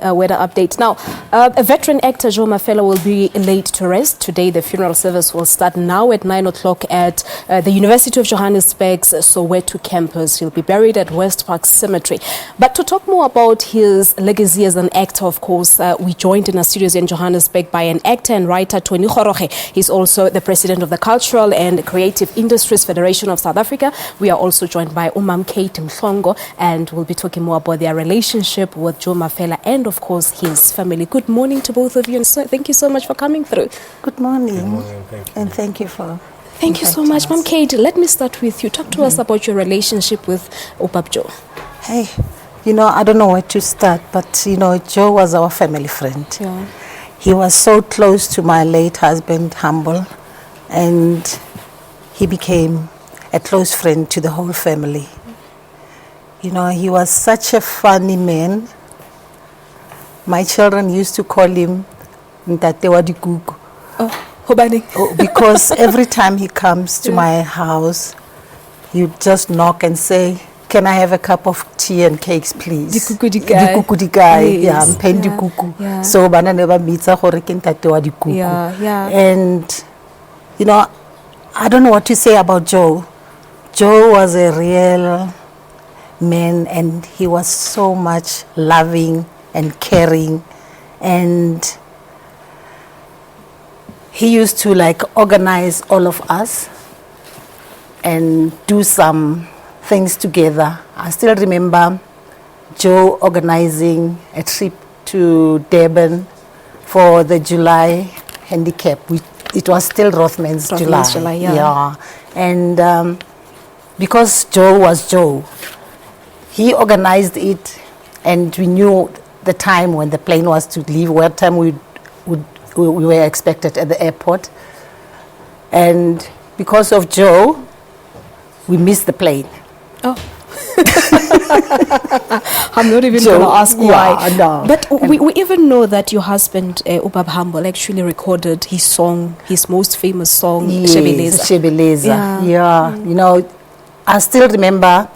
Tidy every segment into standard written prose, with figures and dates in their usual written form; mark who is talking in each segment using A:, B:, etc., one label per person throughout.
A: Weather update. Now, a veteran actor, Joe Mafela, will be laid to rest. Today, the funeral service will start now at 9 o'clock at the University of Johannesburg's Soweto campus. He'll be buried at Westpark Cemetery. But to talk more about his legacy as an actor, of course, we joined in our studios in Johannesburg by an actor and writer, Kgoroge. He's also the president of the Cultural and Creative Industries Federation of South Africa. We are also joined by Kate Mhlongo, and we'll be talking more about their relationship with Joe Mafela and, of course, his family. Good morning to both of you, and so thank you so much for coming through.
B: Good morning.
C: Good morning, thank you.
B: And thank you for
A: Thank you so much. Mom Kate, let me start with you. Talk to us about your relationship with Opap Joe.
B: Hey, I don't know where to start, but, Joe was our family friend.
A: Yeah.
B: He was so close to my late husband, Humble, and he became a close friend to the whole family. He was such a funny man. My children used to call him Ntate wa dikuku. Because every time he comes to my house, you just knock and say, "Can I have a cup of tea and cakes, please?"
A: Dikuku di guy.
B: Dikuku di guy. Yeah,
A: Yes.
B: mphen
A: Yeah.
B: dikuku.
A: Yeah.
B: So bana never meets a gore ke ntate wa dikuku.
A: Yeah.
B: And I don't know what to say about Joe. Joe was a real man, and he was so much loving and caring, and he used to organize all of us and do some things together. I still remember Joe organizing a trip to Durban for the July handicap. It was still Rothman's July. Yeah. And because Joe was Joe, he organized it, and we knew the time when the plane was to leave, what time we were expected at the airport. And because of Joe, we missed the plane.
A: Oh. I'm not even going to ask why.
B: No.
A: But we even know that your husband, Opap Humble, actually recorded his song, his most famous song,
B: Shebeleza.
A: Yeah.
B: I still remember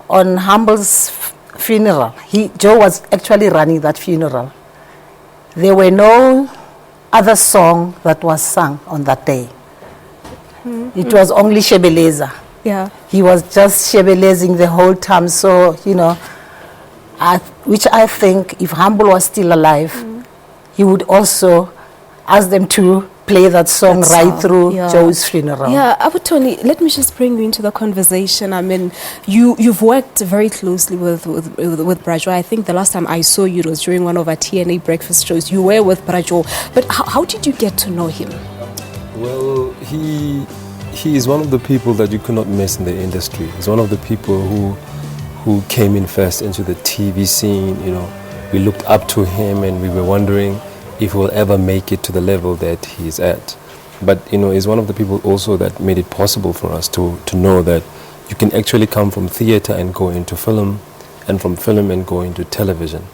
B: on Humble's funeral, Joe was actually running that funeral. There were no other song that was sung on that day. It was only Shebeleza.
A: Yeah.
B: He was just shebelezing the whole time. So, which I think if Humble was still alive, he would also ask them to play that song right through Joe's funeral.
A: Yeah, Tony, let me just bring you into the conversation. I mean, you've worked very closely with Brajo. I think the last time I saw you was during one of our TNA breakfast shows. You were with Brajo. But how did you get to know him?
C: Well, he is one of the people that you cannot miss in the industry. He's one of the people who came in first into the TV scene. We looked up to him, and we were wondering if he'll ever make it to the level that he's at. But he's one of the people also that made it possible for us to know that you can actually come from theater and go into film, and from film and go into television.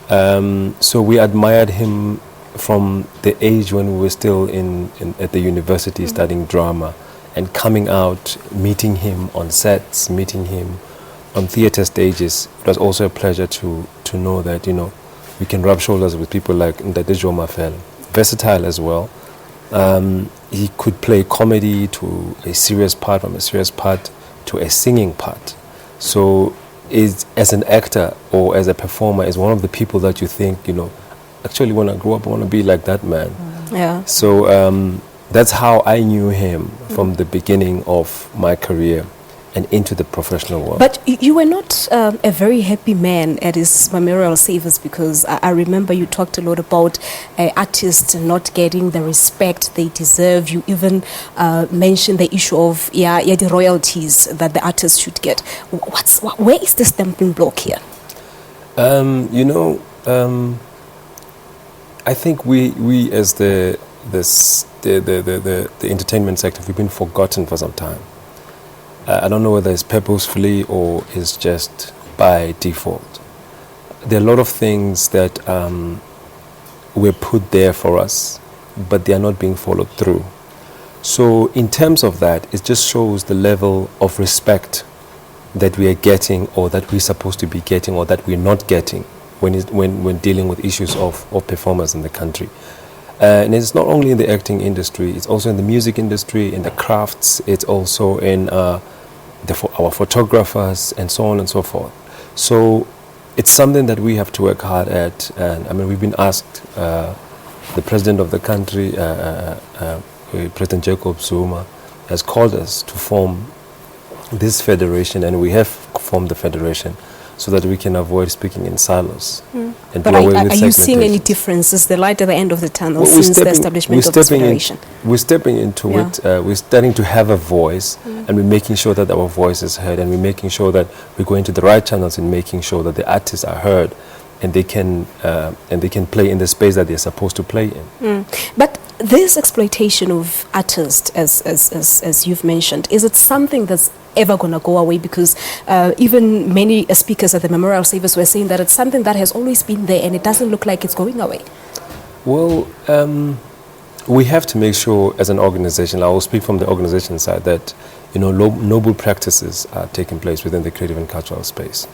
C: So we admired him from the age when we were still at the university studying drama, and coming out, meeting him on sets, meeting him on theater stages. It was also a pleasure to know that we can rub shoulders with people like Joe Mafela. Versatile as well. He could play comedy to a serious part, from a serious part to a singing part. So as an actor or as a performer, is one of the people that you think, actually when I grow up I want to be like that man.
A: Yeah.
C: So that's how I knew him from the beginning of my career and into the professional world.
A: But you were not a very happy man at his memorial service, because I remember you talked a lot about artists not getting the respect they deserve. You even mentioned the issue of the royalties that the artists should get. Where is the stumbling block here?
C: I think we as the entertainment sector, we've been forgotten for some time. I don't know whether it's purposefully or it's just by default. There are a lot of things that were put there for us, but they are not being followed through. So in terms of that, it just shows the level of respect that we are getting, or that we're supposed to be getting, or that we're not getting when dealing with issues of performers in the country. And it's not only in the acting industry, it's also in the music industry, in the crafts, it's also in our photographers, and so on and so forth. So it's something that we have to work hard at. And I mean, we've been asked, the president of the country, President Jacob Zuma, has called us to form this federation, and we have formed the federation so that we can avoid speaking in silos. And
A: but are you seeing any differences, the light at the end of the tunnel, since the establishment of this federation?
C: We're stepping into it. We're starting to have a voice, and we're making sure that our voice is heard, and we're making sure that we're going to the right channels and making sure that the artists are heard, and they can play in the space that they're supposed to play in.
A: But this exploitation of artists, as you've mentioned, is it something that's ever going to go away? Because even many speakers at the memorial service were saying that it's something that has always been there, and it doesn't look like it's going away.
C: Well, we have to make sure as an organization, I will speak from the organization side, that noble practices are taking place within the creative and cultural space.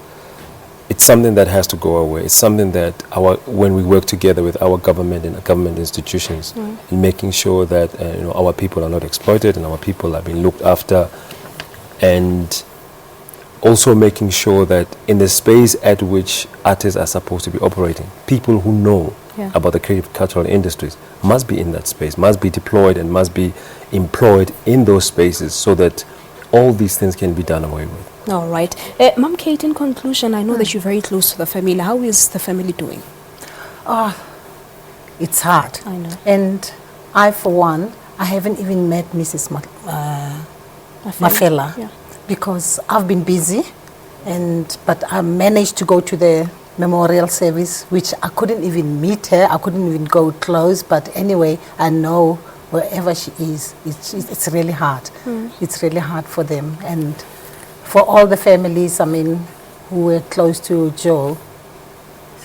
C: It's something that has to go away. It's something that when we work together with our government and government institutions, in making sure that our people are not exploited and our people are being looked after, and also making sure that in the space at which artists are supposed to be operating, people who know about the creative cultural industries must be in that space, must be deployed and must be employed in those spaces, so that all these things can be done away with.
A: All right. Mom Kate, in conclusion, I know that you're very close to the family. How is the family doing?
B: It's hard.
A: I know.
B: And I, for one, I haven't even met Mrs. Mafela, because I've been busy, but I managed to go to the memorial service, which I couldn't even meet her. I couldn't even go close. But anyway, I know wherever she is, it's really hard. It's really hard for them. And for all the families, I mean, who were close to Joe,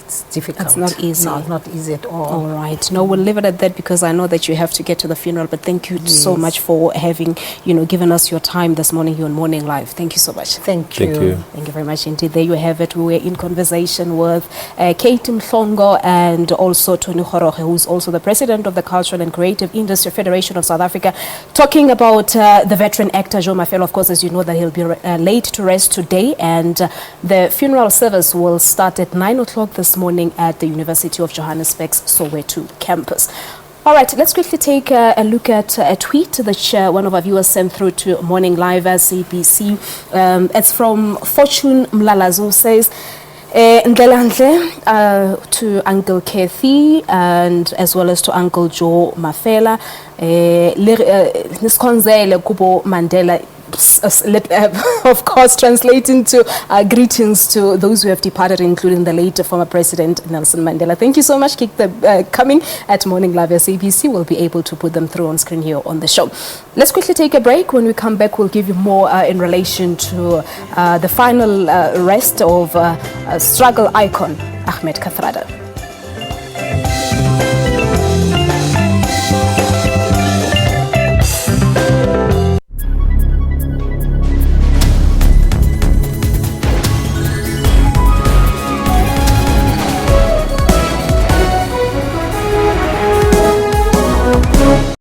B: it's difficult.
A: It's not easy.
B: No, it's not easy at all.
A: All right. No, we'll leave it at that, because I know that you have to get to the funeral. But thank you so much for having, given us your time this morning here on Morning Live. Thank you so much.
B: Thank you.
C: Thank you.
A: Thank you very much indeed. There you have it. We were in conversation with Kate Mhlongo and also Tony Kgoroge, who's also the president of the Cultural and Creative Industry Federation of South Africa, talking about the veteran actor Joe Mafela. Of course, as you know, that he'll be laid to rest today, and the funeral service will start at 9 o'clock this morning at the University of Johannesburg's Soweto campus. All right, let's quickly take a look at a tweet that one of our viewers sent through to Morning Live SABC. It's from Fortune Mlalazo, says, to Uncle Kathy and as well as to Uncle Joe Mafela. Kubo Mandela. Of course, translating to greetings to those who have departed, including the late former President Nelson Mandela. Thank you so much. Keep them coming at Morning Live SABC. We'll be able to put them through on screen here on the show. Let's quickly take a break. When we come back, we'll give you more in relation to the final rest of struggle icon Ahmed Kathrada.